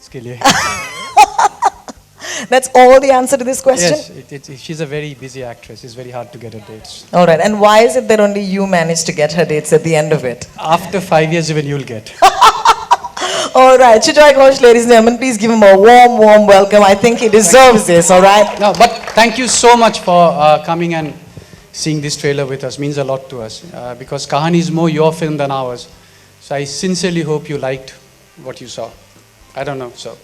उसके लिए. That's all the answer to this question? Yes, she's a very busy actress. It's very hard to get her dates. All right. And why is it that only you managed to get her dates at the end of it? After 5 years, even you'll get. All right. Sujoy Ghosh, ladies and gentlemen, please give him a warm, warm welcome. I think he deserves this, all right? No, but thank you so much for coming and seeing this trailer with us. Means a lot to us. Because Kahani is more your film than ours. So I sincerely hope you liked what you saw. I don't know, so.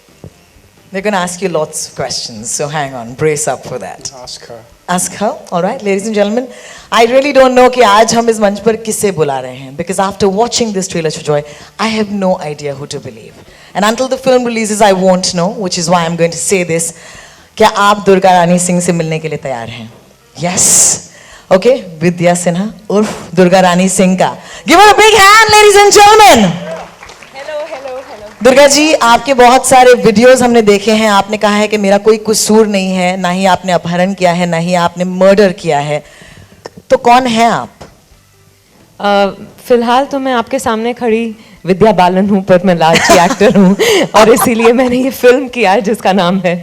They're going to ask you lots of questions, so hang on, brace up for that. Ask her. Ask her, all right, ladies and gentlemen. I really don't know कि आज हम इस मंच पर किसे बुला रहे हैं, because after watching this trailer, Sujoy, I have no idea who to believe. And until the film releases, I won't know, which is why I'm going to say this. क्या आप दुर्गा रानी सिंह से मिलने के लिए तैयार हैं? Yes. Okay, विद्या सिन्हा उर्फ दुर्गा रानी सिंह का. Give her a big hand, ladies and gentlemen. Durga ji, आपके बहुत सारे वीडियोस हमने देखे हैं. आपने कहा है कि मेरा कोई कसूर नहीं है, ना ही आपने अपहरण किया है, ना ही आपने मर्डर किया है. तो कौन है आप? फिलहाल तो मैं आपके सामने खड़ी विद्या बालन हूँ, पर मैं लालची एक्टर हूँ और इसीलिए मैंने ये फिल्म किया है जिसका नाम है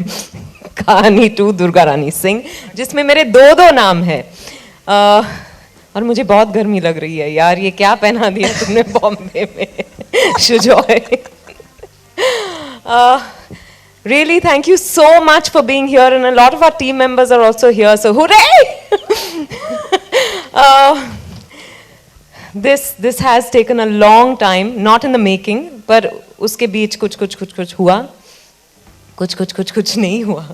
कहानी 2 दुर्गा रानी सिंह, जिसमें मेरे दो नाम है. और मुझे बहुत गर्मी लग रही है यार. ये क्या पहना दिया तुमने बॉम्बे में Sujoy. Really, thank you so much for being here, and a lot of our team members are also here. So, hooray! This has taken a long time, not in the making, पर उसके बीच कुछ हुआ, कुछ नहीं हुआ.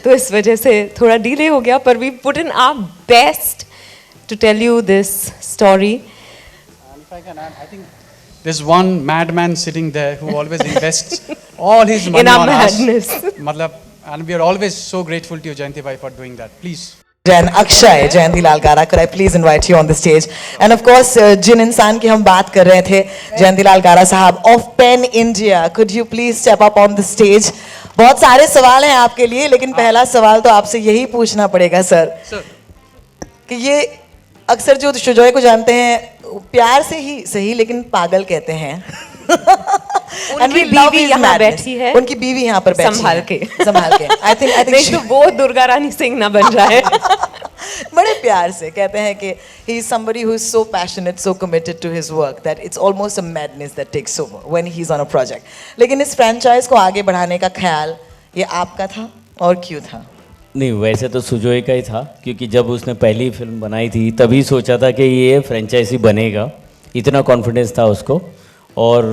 तो इस वजह से थोड़ा डिले हो गया, पर we put in our best to tell you this story. And if I can add, I think there's one madman sitting there who always invests all his money in our on madness. us. And we are always so grateful to you, Jayanti bhai, for doing that. Please. And Akshay, Jayanti Lal Gara, could I please invite you on the stage? And of course, जिन इंसान की हम बात कर रहे थे, जयंती लाल गारा साहब of Pen India, could you please step up on the stage? बहुत सारे सवाल हैं आपके लिए, लेकिन पहला सवाल तो आपसे यही पूछना पड़ेगा सर, कि ये अक्सर जो सुजॉय को जानते हैं प्यार से ही सही, लेकिन पागल कहते हैं. उनकी बीवी यहाँ बैठी है, उनकी बीवी यहाँ पर बैठी संभाल के. I think नहीं तो वो दुर्गा रानी सिंह ना बन जाए. बड़े प्यार से कहते हैं कि he is somebody who is so passionate, so committed to his work that it's almost a madness that takes over when he's on a project. लेकिन इस फ्रेंचाइज को आगे बढ़ाने का ख्याल ये आपका था, और क्यों था? नहीं, वैसे तो सुजॉय का ही था, क्योंकि जब उसने पहली फिल्म बनाई थी तभी सोचा था कि ये फ्रेंचाइजी बनेगा. इतना कॉन्फिडेंस था उसको, और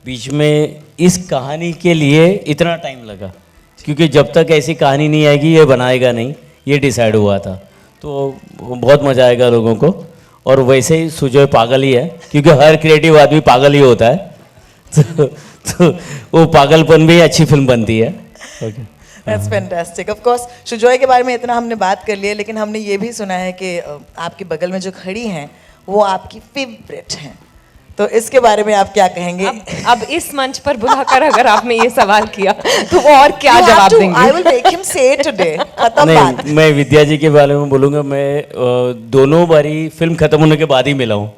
बीच में इस कहानी के लिए इतना टाइम लगा, क्योंकि जब तक ऐसी कहानी नहीं आएगी ये बनाएगा नहीं, ये डिसाइड हुआ था. तो बहुत मज़ा आएगा लोगों को. और वैसे ही सुजॉय पागल ही है, क्योंकि हर क्रिएटिव आदमी पागल ही होता है. तो वो पागलपन भी अच्छी फिल्म बनती है. Okay, That's fantastic. Of course, Sujoy के बारे में इतना हमने बात कर लिया, लेकिन हमने ये भी सुना है कि आपके बगल में जो खड़ी हैं वो आपकी फेवरेट हैं. तो इसके बारे में आप क्या कहेंगे? अब इस मंच पर बुलाकर अगर आपने ये सवाल किया तो वो और क्या जवाब देंगे? I will make him say it today. खत्म बात. मैं विद्या जी के बारे में बोलूँगा. मैं दोनों बारी फिल्म खत्म होने के बाद ही मिला हूँ.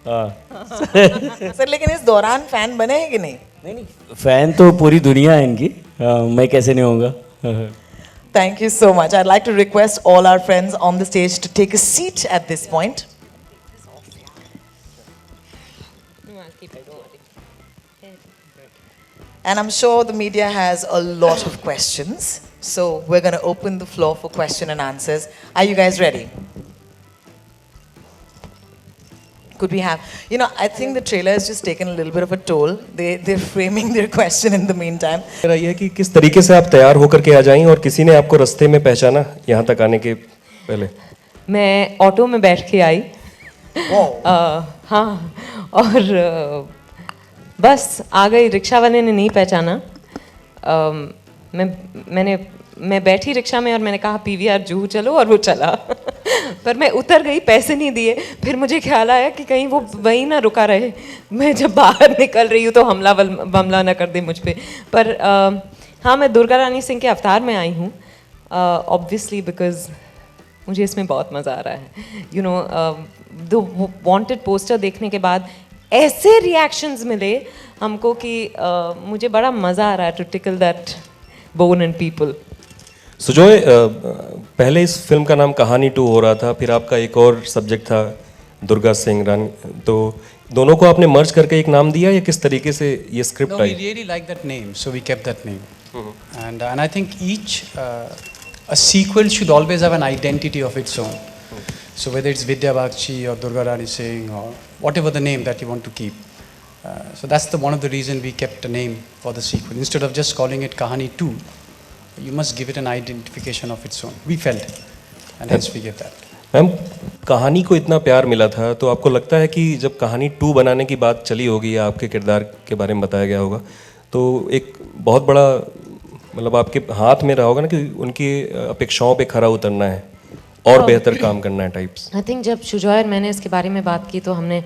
सर, लेकिन इस दौरान फैन बने हैं कि नहीं? नहीं, फैन तो पूरी दुनिया है इनकी. मैं कैसे नहीं होऊंगा. Thank you so much. I'd like to request all our friends on the stage to take a seat at this point. And I'm sure the media has a lot of questions. So we're going to open the floor for question and answers. Are you guys ready? Could we have, I think the trailer has just taken a little bit of a toll. They're framing their question in the meantime. मेरा ये कि किस तरीके से आप तैयार होकर के आ जाएं और किसी ने आपको रास्ते में पहचाना यहाँ तक आने के पहले? मैं ऑटो में बैठ के आई. हाँ, और बस आ गई. रिक्शा वाले ने नहीं पहचाना. मैं बैठी रिक्शा में और मैंने कहा PVR जूहू चलो, और वो चला. पर मैं उतर गई, पैसे नहीं दिए. फिर मुझे ख्याल आया कि कहीं वो वहीं ना रुका रहे. मैं जब बाहर निकल रही हूँ तो हमला ना कर दे मुझ पे. पर हाँ, मैं दुर्गा रानी सिंह के अवतार में आई हूँ, ऑब्वियसली बिकॉज मुझे इसमें बहुत मज़ा आ रहा है. द वांटेड पोस्टर देखने के बाद ऐसे रिएक्शंस मिले हमको कि मुझे बड़ा मज़ा आ रहा है to tickle that bone in people. Sujoy, पहले इस फिल्म का नाम कहानी 2 हो रहा था, फिर आपका एक और सब्जेक्ट था दुर्गा सिंह रानी, तो दोनों को आपने मर्ज करके एक नाम दिया या किस तरीके से ये script No, we I? really like that name, so we kept that name. And I think each a sequel should always have an identity of its own. So whether it's Vidya Bakshi or Durga Rani Singh or whatever the name that you want to keep. So that's one of the reason we kept a name for the sequel. Instead of just calling it Kahani 2, you must give it an identification of its own. We felt, and hence we gave that. Ma'am, कहानी को इतना प्यार मिला था, तो आपको लगता है कि जब कहानी 2 बनाने की बात चली होगी या आपके किरदार के बारे में बताया गया होगा, तो एक बहुत बड़ा मतलब आपके हाथ में रहा होगा ना कि उनकी अपेक्षाओं पे खरा उतरना है और बेहतर काम करना है टाइप्स? आई थिंक जब शुजॉय और मैंने इसके बारे में बात की तो हमने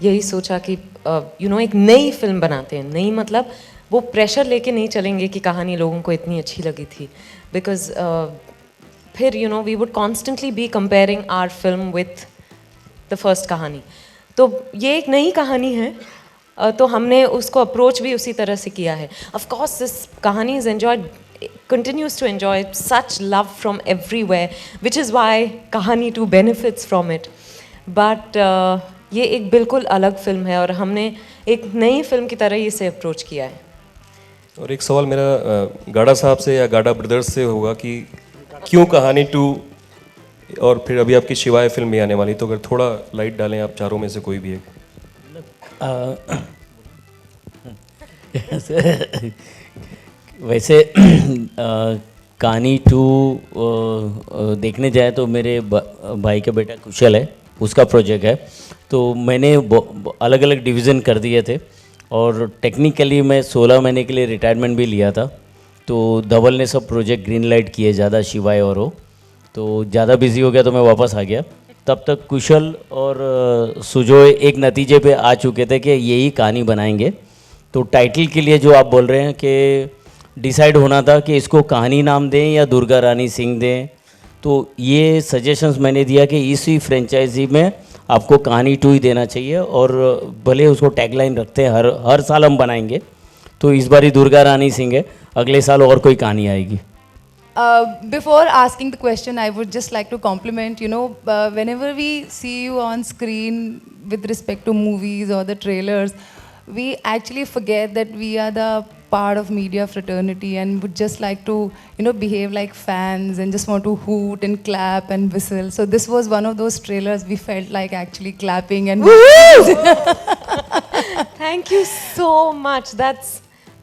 यही सोचा कि एक नई फिल्म बनाते हैं. नई मतलब वो प्रेशर लेके नहीं चलेंगे कि कहानी लोगों को इतनी अच्छी लगी थी, बिकॉज फिर we would constantly be comparing our film with the first Kahaani. तो ये एक नई कहानी है, तो हमने उसको अप्रोच भी उसी तरह से किया है. ऑफ कोर्स दिस कहानी is enjoyed, continues to enjoy such love from everywhere, which is why Kahani 2 benefits from it. But ये एक बिल्कुल अलग फिल्म है और हमने एक नई फिल्म की तरह इसे अप्रोच किया है. और एक सवाल मेरा गाड़ा साहब से या गाड़ा ब्रदर्स से होगा कि क्यों कहानी 2, और फिर अभी आपकी शिवाय फिल्म भी आने वाली, तो अगर थोड़ा लाइट डालें आप चारों में से कोई भी एक. वैसे कहानी 2 देखने जाए तो मेरे भाई का बेटा कुशल है, उसका प्रोजेक्ट है, तो मैंने अलग अलग डिवीज़न कर दिए थे और टेक्निकली मैं 16 महीने के लिए रिटायरमेंट भी लिया था. तो धवल ने सब प्रोजेक्ट ग्रीन लाइट किए ज़्यादा, शिवाय और हो, तो ज़्यादा बिजी हो गया तो मैं वापस आ गया. तब तक कुशल और सुजोय एक नतीजे पे आ चुके थे कि यही कहानी बनाएंगे. तो टाइटल के लिए जो आप बोल रहे हैं कि डिसाइड होना था कि इसको कहानी नाम दें या दुर्गा रानी सिंह दें, तो ये सजेशंस मैंने दिया कि इसी फ्रेंचाइजी में आपको कहानी 2 ही देना चाहिए और भले उसको टैगलाइन रखते हैं हर साल हम बनाएंगे. तो इस बार ही दुर्गा रानी सिंह है, अगले साल और कोई कहानी आएगी. Before asking the question, I would just like to compliment, whenever we see you on screen with respect to movies or the trailers, we actually forget that we are the part of media fraternity and would just like to, behave like fans and just want to hoot and clap and whistle. So this was one of those trailers we felt like actually clapping and Thank you so much.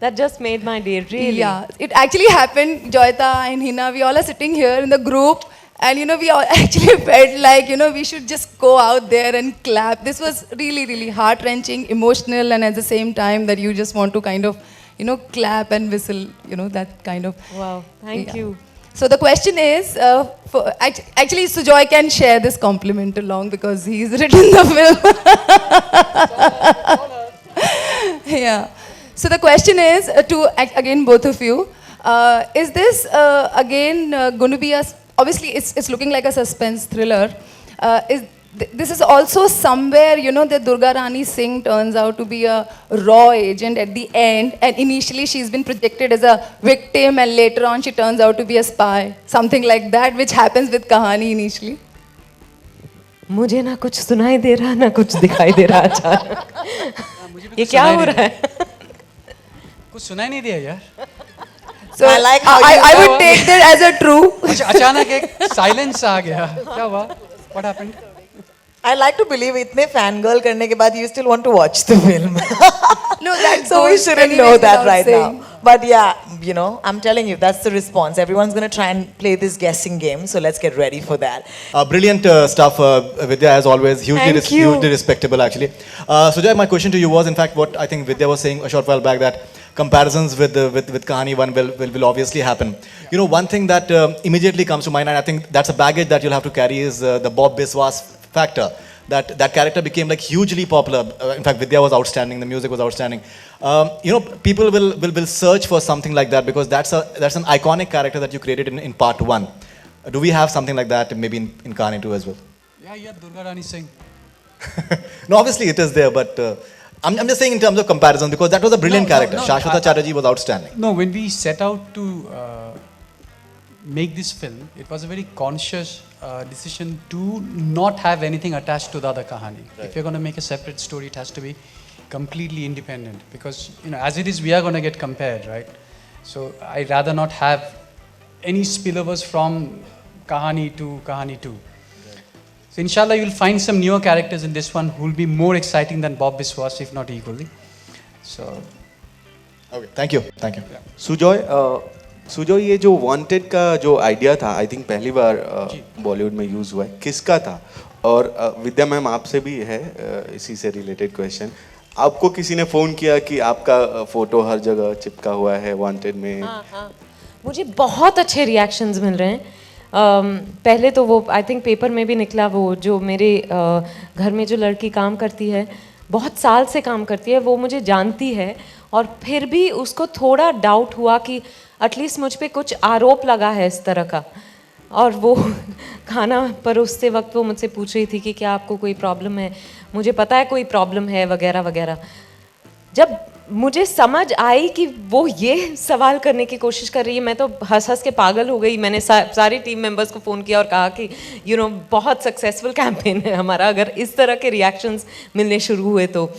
That just made my day, really. Yeah, it actually happened. Joyita and Hina, we all are sitting here in the group, and we all actually felt like we should just go out there and clap. This was really, really heart wrenching, emotional, and at the same time that you just want to kind of clap and whistle. That kind of. Wow, thank you. So the question is, actually Sujoy can share this compliment along because he's written the film. Yeah. So the question is to again both of you, is this again going to be obviously it's looking like a suspense thriller. This is also somewhere that Durga Rani Singh turns out to be a raw agent at the end, and initially she's been projected as a victim and later on she turns out to be a spy, something like that, which happens with Kahani initially. मुझे ना कुछ सुनाई दे रहा ना कुछ दिखाई दे रहा अचानक. ये क्या हो रहा है? कुछ सुनाई नहीं दिया यार. So I like how I would take that as a true. अचानक एक साइलेंस आ गया. क्या हुआ? What happened? I like to believe इतने fangirl करने के बाद you still want to watch the film. No, that So we goes shouldn't anyways know that without right saying. now. But yeah, I'm telling you, that's the response. Everyone's going to try and play this guessing game. So let's get ready for that. Brilliant stuff, Vidya, as always. Thank you. Hugely respectable, actually. Sujay, my question to you was, in fact, what I think Vidya was saying a short while back, that comparisons with Kahani 1 will obviously happen. One thing that immediately comes to mind, and I think that's a baggage that you'll have to carry, is the Bob Biswas factor. That character became like hugely popular. In fact, Vidya was outstanding. The music was outstanding. People will search for something like that because that's an iconic character that you created in part 1. Do we have something like that maybe in Kahani 2 as well? Yeah, Durga Rani Singh. No, obviously it is there, but I'm just saying in terms of comparison because that was a brilliant No, no, character. no, Shashwata Chatterjee was outstanding. No, when we set out to make this film, it was a very conscious decision to not have anything attached to the other kahani. If you're going to make a separate story, it has to be completely independent because, you know, as it is, we are going to get compared, right? So I'd rather not have any spillovers from kahani to kahani 2. So inshallah, you'll find some newer characters in this one who will be more exciting than Bob Biswas, if not equally. So, Okay, thank you. Thank you. Sujoy ये जो wanted का जो idea था I think पहली बार बॉलीवुड में use हुआ है किसका था और विद्या मैम आपसे भी है इसी से रिलेटेड क्वेश्चन आपको किसी ने फ़ोन किया कि आपका फ़ोटो हर जगह चिपका हुआ है वांटेड में हाँ मुझे बहुत अच्छे रिएक्शंस मिल रहे हैं पहले तो वो आई थिंक पेपर में भी निकला वो जो मेरे घर में जो लड़की काम करती है बहुत साल से काम करती है वो मुझे जानती है और फिर भी उसको थोड़ा डाउट हुआ कि एटलीस्ट मुझ पे कुछ आरोप लगा है इस तरह का और वो खाना परोसते वक्त वो मुझसे पूछ रही थी कि क्या आपको कोई प्रॉब्लम है मुझे पता है कोई प्रॉब्लम है वगैरह वगैरह जब मुझे समझ आई कि वो ये सवाल करने की कोशिश कर रही है मैं तो हंस हंस के पागल हो गई मैंने सारे टीम मेंबर्स को फ़ोन किया और कहा कि यू नो बहुत सक्सेसफुल कैंपेन है हमारा अगर इस तरह के रिएक्शंस मिलने शुरू हुए तो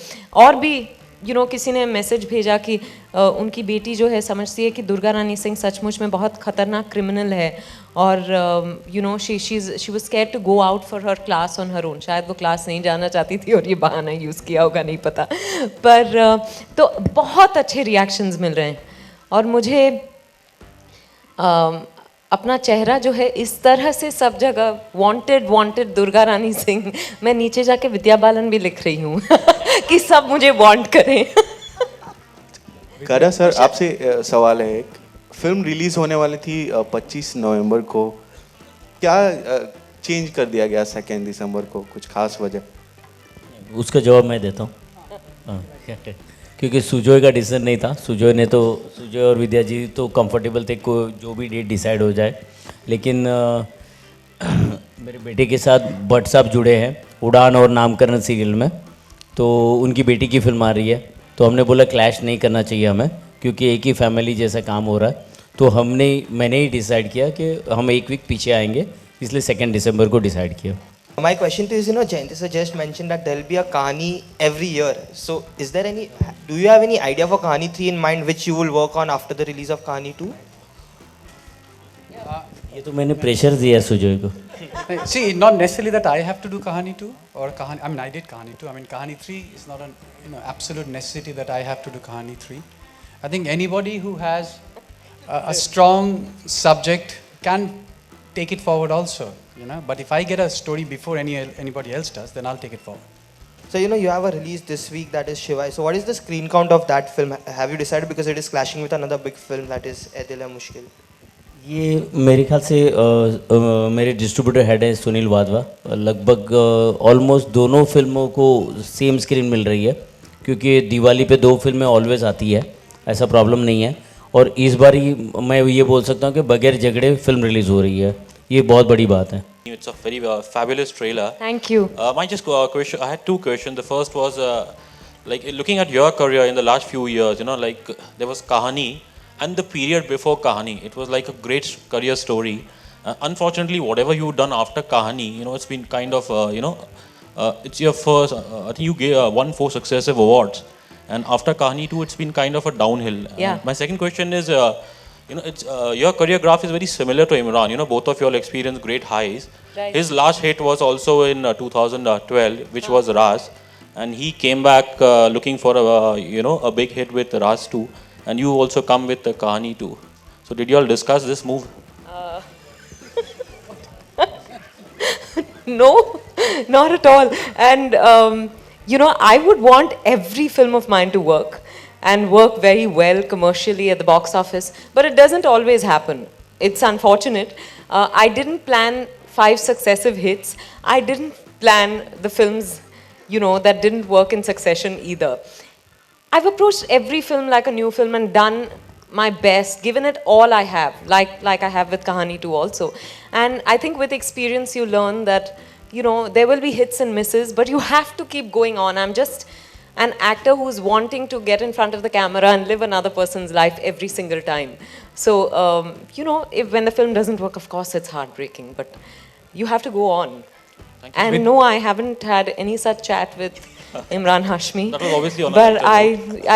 और भी यू नो किसी ने मैसेज भेजा कि उनकी बेटी जो है समझती है कि दुर्गा रानी सिंह सचमुच में बहुत ख़तरनाक क्रिमिनल है और you know she was scared to go out for her class on her own शायद वो क्लास नहीं जाना चाहती थी और ये बहाना यूज़ किया होगा नहीं पता पर तो बहुत अच्छे रिएक्शंस मिल रहे हैं और मुझे अपना चेहरा जो है इस तरह से सब जगह वांटेड दुर्गा रानी सिंह मैं नीचे जाके विद्या बालन भी लिख रही हूँ कि सब मुझे वांट करें करा सर आपसे सवाल है एक फिल्म रिलीज होने वाली थी 25 नवंबर को क्या चेंज कर दिया गया 2 दिसंबर को कुछ खास वजह उसका जवाब मैं देता हूँ हाँ, क्योंकि सुजॉय का डिसीजन नहीं था सुजॉय और विद्या जी तो कंफर्टेबल थे को जो भी डेट डिसाइड हो जाए लेकिन मेरे बेटे के साथ भट्ट साहब जुड़े हैं उड़ान और नामकरण सीरियल में तो उनकी बेटी की फिल्म आ रही है तो हमने बोला क्लैश नहीं करना चाहिए हमें क्योंकि एक ही फैमिली जैसा काम हो रहा है तो मैंने ही डिसाइड किया कि हम एक वीक पीछे आएंगे इसलिए 2 दिसंबर को डिसाइड किया My question to you is, you know, Jayanti sir just mentioned that there will be a Kahani every year. So, do you have any idea for Kahani 3 in mind which you will work on after the release of Kahani 2? ये तो मैंने pressure दिया सुजॉय को see, not necessarily that I have to do Kahani 2 or Kahani. I mean, I did Kahani 2. I mean, Kahani 3 is not an absolute necessity that I have to do Kahani 3. I think anybody who has a strong subject can take it forward also. But if I get a story before anybody else does, then I'll take it forward. So, you know, you have a release this week that is Shiva. So, what is the screen count of that film? Have you decided because it is clashing with another big film that is Ae Dil Hai Mushkil? ये मेरे ख्याल से मेरे distributor head है सुनील वाधवा लगभग almost दोनों फिल्मों को सेम स्क्रीन मिल रही है क्योंकि दिवाली पे 2 फिल्में ऑलवेज आती है ऐसा प्रॉब्लम नहीं है और इस बार ही मैं ये बोल सकता हूँ कि बगैर झगड़े फिल्म रिलीज़ हो रही है ये बहुत बड़ी बात है It's a very fabulous trailer. Thank you. My just question. I had 2 questions. The first was like looking at your career in the last few years. Like there was Kahani and the period before Kahani. It was like a great career story. Unfortunately, whatever you've done after Kahani, it's been kind of it's your first. I think you won 4 successive awards, and after Kahani 2, it's been kind of a downhill. Yeah. My second question is. It's your career graph is very similar to Imran. Both of you all experienced great highs. Right. His last hit was also in 2012, which was Raz, and he came back looking for a big hit with Raz 2, and you also come with Kahani 2. So did you all discuss this move? No, not at all. And I would want every film of mine to work and work very well commercially at the box office, but it doesn't always happen. It's unfortunate. I didn't plan 5 successive hits. I didn't plan the films, that didn't work in succession either. I've approached every film like a new film and done my best, given it all I have, like I have with Kahani 2 also. And I think with experience you learn that, there will be hits and misses, but you have to keep going on. an actor who's wanting to get in front of the camera and live another person's life every single time. So, you know, when the film doesn't work, of course, it's heartbreaking, but you have to go on. And no, I haven't had any such chat with Imran Hashmi. That was obviously on a But LinkedIn, I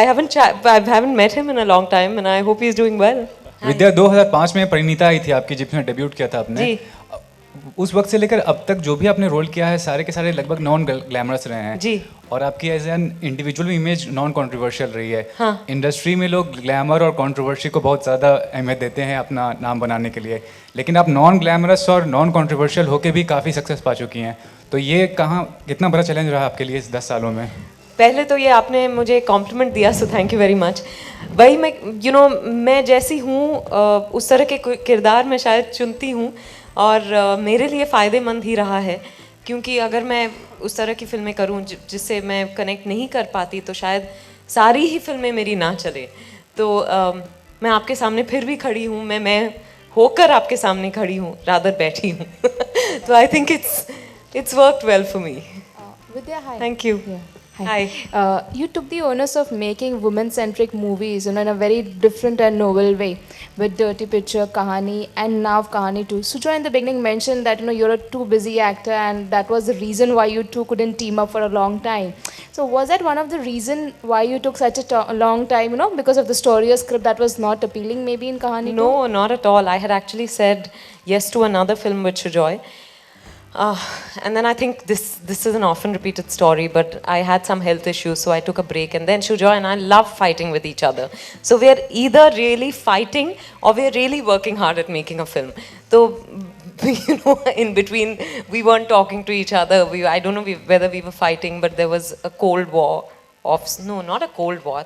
haven't met him in a long time, and I hope he's doing well. विद्या 2005 में परिणीता आई थी आपकी, जिसमें debut किया था आपने। जी। उस वक्त से लेकर अब तक जो भी आपने रोल किया है सारे के सारे लगभग नॉन ग्लैमरस रहे हैं जी। और आपकी as an individual image non controversial रही है। हाँ। इंडस्ट्री में लोग ग्लैमर और कंट्रोवर्सी को बहुत ज़्यादा अहमियत देते हैं अपना नाम बनाने के लिए, लेकिन आप नॉन ग्लैमरस और नॉन कंट्रोवर्शियल होके भी काफ़ी सक्सेस पा चुकी हैं। तो ये कहाँ कितना बड़ा चैलेंज रहा आपके लिए इस 10 सालों में? पहले तो ये आपने मुझे कॉम्प्लीमेंट दिया, so thank you very much. वही मैं मैं जैसी हूँ उस तरह के किरदार मैं शायद चुनती हूँ, और मेरे लिए फ़ायदेमंद ही रहा है, क्योंकि अगर मैं उस तरह की फिल्में करूँ जिससे मैं कनेक्ट नहीं कर पाती तो शायद सारी ही फिल्में मेरी ना चले। तो मैं आपके सामने फिर भी खड़ी हूँ, मैं होकर आपके सामने खड़ी हूँ, रादर बैठी हूँ। तो I think it's worked well for me. Vidya, hi. Thank you. Yeah. Hi. You took the onus of making women-centric movies, in a very different and novel way, with Dirty Picture, Kahani, and now Kahani 2. Sujoy in the beginning mentioned that you're a too busy actor, and that was the reason why you two couldn't team up for a long time. So was that one of the reason why you took such a long time? Because of the story or script that was not appealing, maybe in Kahani 2? No, not at all. I had actually said yes to another film with Sujoy. And then I think this is an often repeated story, but I had some health issues, so I took a break. And then Sujoy and I love fighting with each other. So we're either really fighting or we're really working hard at making a film. So, in between, we weren't talking to each other. I don't know whether we were fighting, but there was a cold war. No, not a cold war.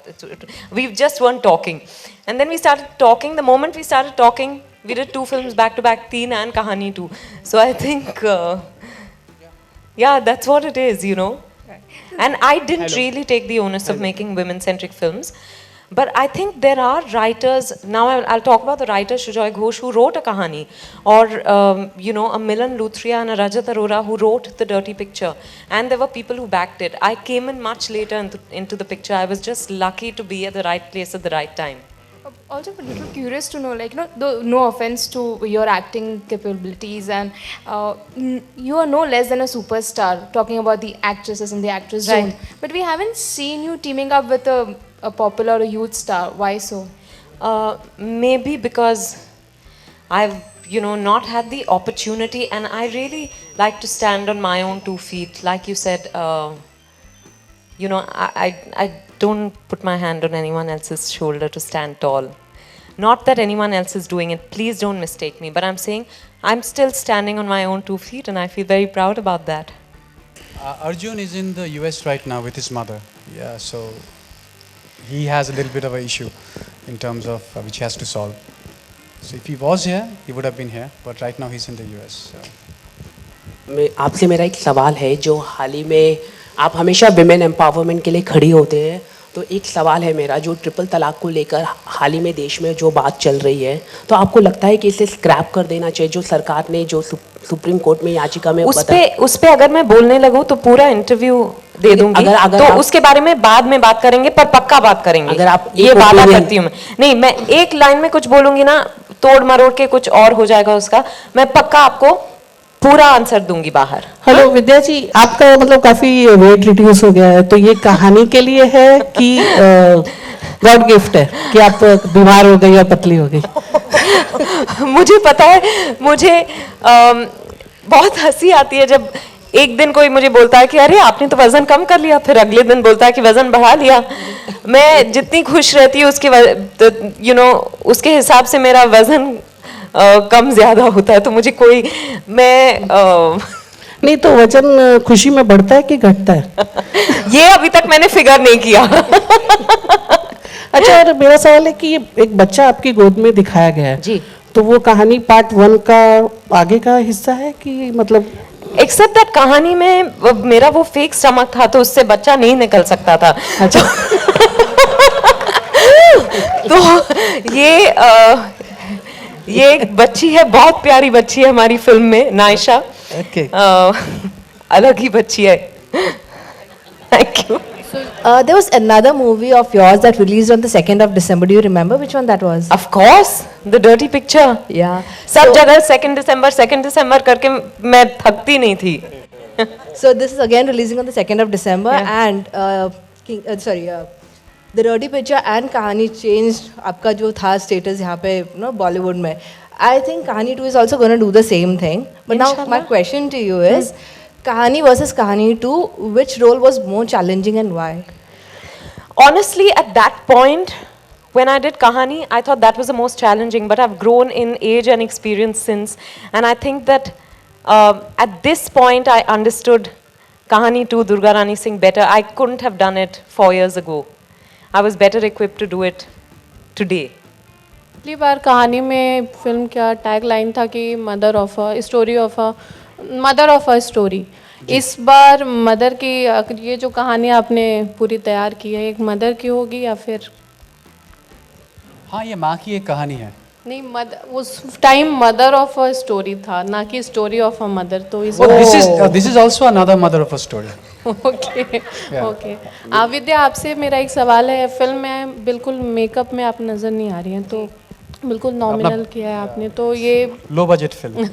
We just weren't talking. And then we started talking. The moment we started talking, we did 2 films back to back, Teen and Kahani 2. So I think, yeah, that's what it is, And I didn't really take the onus of making women-centric films. But I think there are writers, now I'll talk about the writer Sujoy Ghosh, who wrote a Kahani, or, a Milan Luthria and a Rajat Arora who wrote The Dirty Picture. And there were people who backed it. I came in much later into the picture. I was just lucky to be at the right place at the right time. Also, a little curious to know, no offense to your acting capabilities, and you are no less than a superstar, talking about the actresses in the actress zone. But we haven't seen you teaming up with a popular or a youth star. Why so? Maybe because I've, not had the opportunity, and I really like to stand on my own 2 feet. Like you said, I don't put my hand on anyone else's shoulder to stand tall. Not that anyone else is doing it. Please don't mistake me. But I'm saying I'm still standing on my own 2 feet, and I feel very proud about that. Arjun is in the US right now with his mother. Yeah, so he has a little bit of an issue in terms of which he has to solve. So if he was here, he would have been here. But right now he's in the US. So. आपसे मेरा एक सवाल है, जो हाल ही में आप हमेशा women empowerment के लिए खड़ी होते हैं, तो एक सवाल है मेरा, जो ट्रिपल तलाक को लेकर हाल ही में देश में जो बात चल रही है, तो आपको लगता है कि इसे स्क्रैप कर देना चाहिए, जो सरकार ने जो सुप्रीम कोर्ट में याचिका में उस पे अगर मैं बोलने लगूं तो पूरा इंटरव्यू दे दूंगी, तो उसके बारे में बाद में बात करेंगे, पर पक्का बात करेंगे। अगर आप ये वादा करती हूँ नहीं, मैं एक लाइन में कुछ बोलूंगी ना, तोड़ मरोड़ के कुछ और हो जाएगा उसका, मैं पक्का आपको पूरा आंसर दूंगी बाहर। हेलो विद्या जी, आपका मतलब काफी वेट रिड्यूस हो गया है, तो ये कहानी के लिए है कि गॉड गिफ्ट है कि आप बीमार हो गई और पतली हो गई? मुझे पता है, मुझे बहुत हंसी आती है जब एक दिन कोई मुझे बोलता है कि अरे आपने तो वजन कम कर लिया, फिर अगले दिन बोलता है कि वजन बढ़ा लिया। मैं जितनी खुश रहती हूँ उसके हिसाब से मेरा वजन कम ज्यादा होता है, तो मुझे कोई नहीं, तो वजन खुशी में बढ़ता है कि घटता है? ये अभी तक मैंने फिगर नहीं किया। अच्छा, और मेरा सवाल है कि ये एक बच्चा आपकी गोद में दिखाया गया है जी, तो वो कहानी पार्ट 1 का आगे का हिस्सा है कि मतलब? एक्सेप्ट दैट कहानी में मेरा वो फेक स्टमक था, तो उससे बच्चा नहीं निकल सकता था। अच्छा। तो ये एक बच्ची है, बहुत प्यारी बच्ची है हमारी फिल्म में, नायशा। अलग ही बच्ची है। Thank you. There was another movie of yours that released on the 2nd of December. Do you remember which one that was? Of course, The Dirty Picture. Yeah. सब जगह 2nd December करके मैं थकती नहीं थी. So this is again releasing on the 2nd of December, and The Dirty Picture and Kahani changed आपका जो था status यहाँ पे Bollywood में. I think Kahani 2 is also going to do the same thing. But now my question to you is, Kahani versus Kahani 2, which role was more challenging and why? Honestly, at that point, when I did Kahani, I thought that was the most challenging, but I've grown in age and experience since. And I think that at this point, I understood Kahani 2, Durga Rani Singh better. I couldn't have done it 4 years ago. I was better equipped to do it today. पिछली बार कहानी में film का tag line था कि mother of a story. इस बार mother की ये जो कहानी आपने पूरी तैयार की है, एक मदर की होगी या फिर? हाँ, ये माँ की एक कहानी है. नहीं, उस time mother of a story था, ना कि स्टोरी ऑफ अ मदर. तो इस This is also another mother of a story. Okay. Vidya, आपसे मेरा एक सवाल है. फिल्म में बिल्कुल मेकअप में आप नज़र नहीं आ रही हैं, तो बिल्कुल नॉमिनल किया है आपने, तो ये लो बजट फिल्म.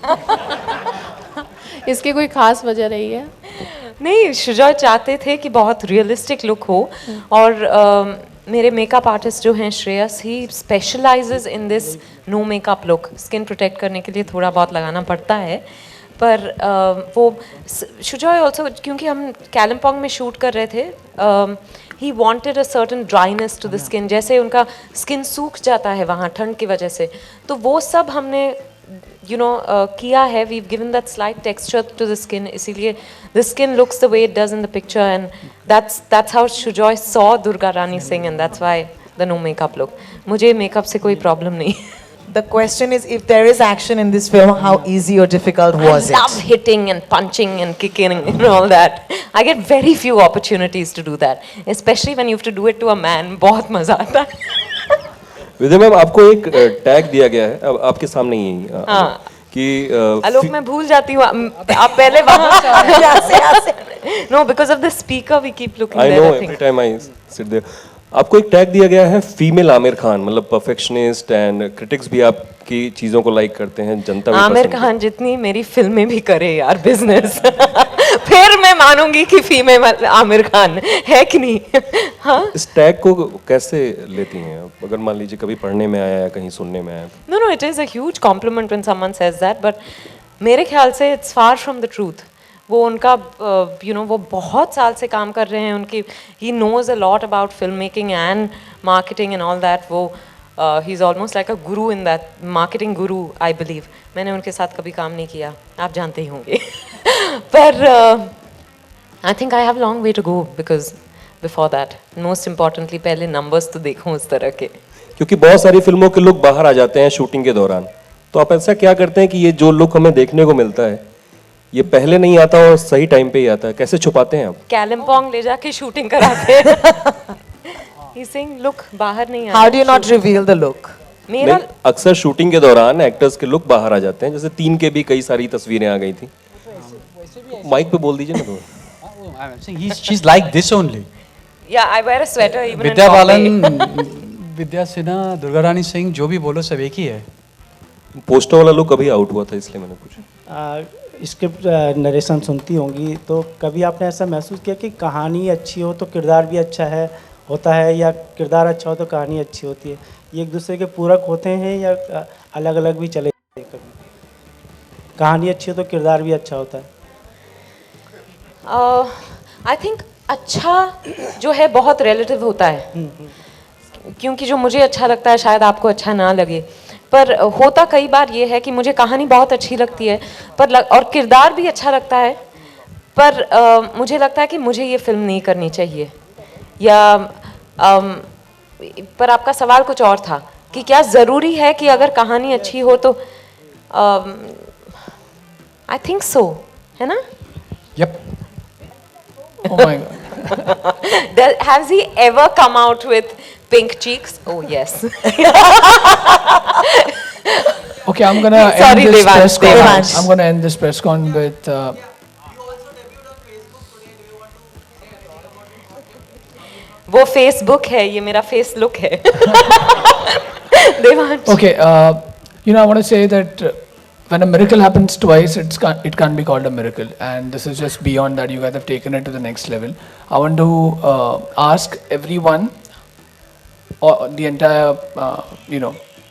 इसकी कोई खास वजह रही है? नहीं, शुजा चाहते थे कि बहुत रियलिस्टिक लुक हो, और मेरे मेकअप आर्टिस्ट जो हैं Shreyas, he specializes in this no makeup look. Skin protect करने के लिए थोड़ा बहुत लगाना पड़ता है, पर वो शुजा ऑल्सो, क्योंकि हम कैलमपोंग में शूट कर रहे थे, he wanted a certain dryness to the skin. जैसे उनका स्किन सूख जाता है वहाँ ठंड की वजह से, तो वो सब हमने किया है. We given that slight texture to the skin, इसीलिए the skin looks the way it does in the picture, and that's how Sujoy saw Durga Rani Singh, and that's why the no makeup look. मुझे मेकअप से कोई प्रॉब्लम नहीं. The question is, if there is action in this film, how easy or difficult was it? I love hitting and punching and kicking and all that. I get very few opportunities to do that, especially when you have to do it to a man. बहुत मजा आता है. विद्या ma'am, आपको एक tag दिया गया है, अब आपके सामने ही कि आलोक, मैं भूल जाती हूँ. आप पहले वहाँ No, because of the speaker we keep looking there. I know, every time I sit there. आपको एक टैग दिया गया है फीमेल आमिर खान, मतलब परफेक्शनिस्ट, एंड क्रिटिक्स भी आपकी चीज़ों को लाइक करते हैं, जनता भी आमिर खान जितनी मेरी फिल्में भी करे यार बिजनेस, फिर मैं मानूंगी कि फीमेल आमिर खान है कि नहीं. हाँ, इस टैग को कैसे लेती हैं आप? अगर मान लीजिए कभी पढ़ने में आया या कहीं सुनने में आया. No, it is a huge compliment when someone says that, but मेरे ख्याल से it's far from the truth. वो उनका वो बहुत साल से काम कर रहे हैं. उनकी he knows a lot about filmmaking and marketing and all that. वो he's almost like a guru in that, marketing guru I believe. मैंने उनके साथ कभी काम नहीं किया, आप जानते ही होंगे. पर I think I have a long way to go, because before that, most importantly, पहले numbers तो देखूं उस तरह के. क्योंकि बहुत सारी फिल्मों के लुक बाहर आ जाते हैं शूटिंग के दौरान, तो आप ऐसा क्या करते हैं कि ये जो लुक हमें देखने को मिलता है, ये पहले नहीं आता और सही टाइम पे ही आता है, कैसे छुपाते हैं आप? कैलमपोंग ले जाके शूटिंग कराते हैं. He's saying look बाहर नहीं आता. How do you not reveal the look? मेरा अक्सर शूटिंग के दौरान एक्टर्स के लुक बाहर आ जाते हैं, जैसे 3 के भी कई सारी तस्वीरें आ गई थी. माइक पे बोल दीजिए ना तो. I'm saying she's like this only. Yeah, I wear a sweater even Vidya Balan, Vidya Sinha, Durga Rani Singh, जो भी बोलो सब एक ही है. पोस्टर वाला लुक अभी आउट हुआ था, इसलिए मैंने पूछा. स्क्रिप्ट नरेशन सुनती होंगी, तो कभी आपने ऐसा महसूस किया कि कहानी अच्छी हो तो किरदार भी अच्छा होता है, या किरदार अच्छा हो तो कहानी अच्छी होती है? ये एक दूसरे के पूरक होते हैं या अलग अलग भी चले जाते हैं? कभी कहानी अच्छी हो तो किरदार भी अच्छा होता है? आई थिंक अच्छा जो है बहुत रिलेटिव होता है, क्योंकि जो मुझे अच्छा लगता है शायद आपको अच्छा ना लगे. पर होता कई बार ये है कि मुझे कहानी बहुत अच्छी लगती है और किरदार भी अच्छा लगता है, पर मुझे लगता है कि मुझे ये फिल्म नहीं करनी चाहिए. या पर आपका सवाल कुछ और था कि क्या ज़रूरी है कि अगर कहानी अच्छी हो तो आई थिंक सो, है ना? Yep. Oh my God. Has he ever come out with pink cheeks? Oh yes. Okay, I'm gonna Sorry, end this Devansh, press con. Devansh. I'm gonna end this press con with. वो Facebook है, ये मेरा face look है. Devansh. Okay, you know, I want to say that when a miracle happens twice, it can't be called a miracle, and this is just beyond that. You guys have taken it to the next level. I want to ask everyone, or the entire,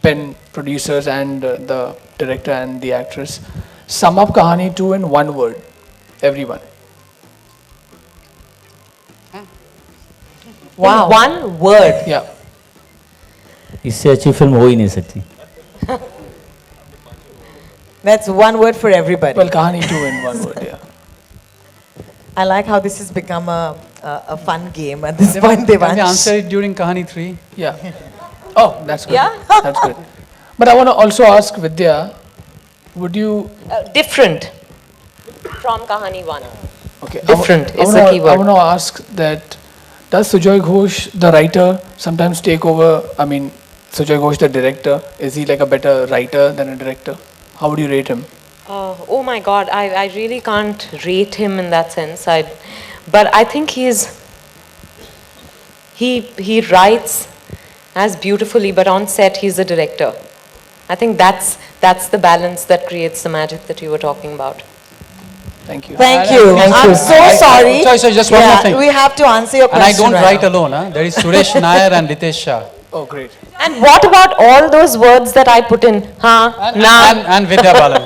pen producers and the director and the actress, sum up Kahani 2 in one word. Everyone. Wow. In one word. Yeah. इससे अच्छी film हो ही नहीं सकती. That's one word for everybody. Well, Kahani 2 in one word, yeah. I like how this has become a fun game at this point, Can we Devansh. answer it during Kahani 3? Yeah. Oh, that's good. Yeah? That's good. But I want to also ask Vidya, would you... Different from Kahani 1. Okay. Different is the I keyword. want to ask that, does Sujoy Ghosh, the writer, sometimes take over? I mean, Sujoy Ghosh, the director, is he like a better writer than a director? How would you rate him? Oh my God, I really can't rate him in that sense. But I think he writes as beautifully, but on set he's a director. I think that's the balance that creates the magic that you were talking about. Thank you. Thank you. I'm so sorry. Sorry, just one more thing. We have to answer your And I question. don't right write now. alone. Huh? There is Suresh Nair and Ritesh Shah. Oh, great. And what about all those words that I put in? And Vidya Balan.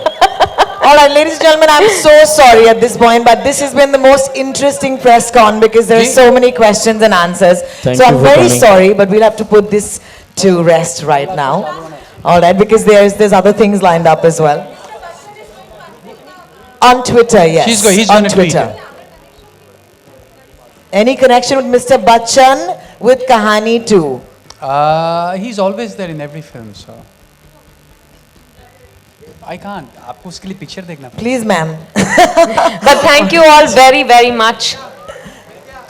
All right, ladies and gentlemen, I'm so sorry at this point, but this has been the most interesting press con because there are so many questions and answers. Thank So you I'm for very coming. sorry, but we'll have to put this to rest right now. All right, because there's other things lined up as well. On Twitter, yes. He's on going to tweet Twitter. it. Any connection with Mr. Bachchan with Kahani 2? He's always there in every film, so I can't. आपको उसके लिए picture देखना पड़ेगा. Please, ma'am. But thank you all very, very much.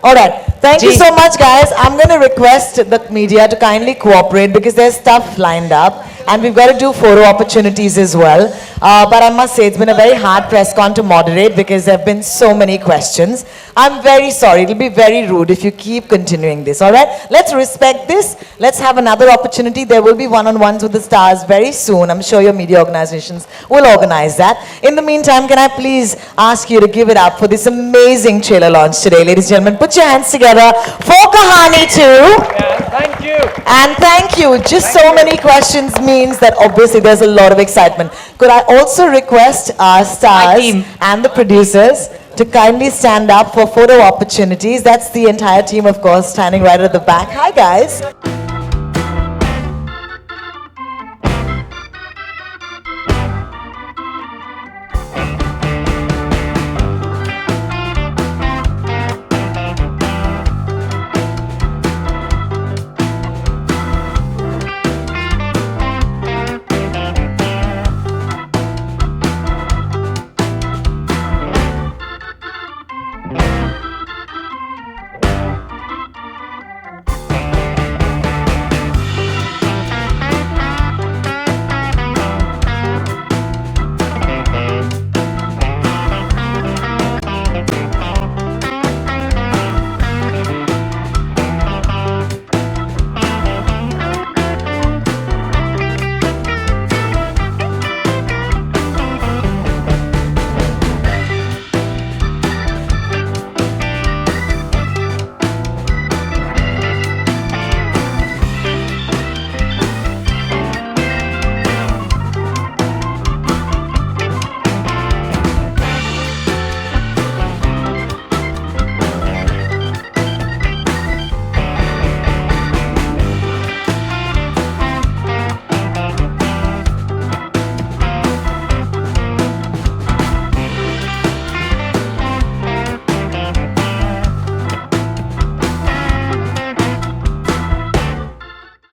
All right. Thank you so much, guys. I'm going to request the media to kindly cooperate because there's stuff lined up and we've got to do photo opportunities as well. But I must say, it's been a very hard press con to moderate because there have been so many questions. I'm very sorry. It'll be very rude if you keep continuing this, all right? Let's respect this. Let's have another opportunity. There will be one-on-ones with the stars very soon. I'm sure your media organizations will organize that. In the meantime, can I please ask you to give it up for this amazing trailer launch today, ladies and gentlemen. Put your hands together for Kahani 2. Thank you. And thank you. Just so many questions means that obviously there's a lot of excitement. Could I also request our stars and the producers to kindly stand up for photo opportunities? That's the entire team, of course, standing right at the back. Hi, guys.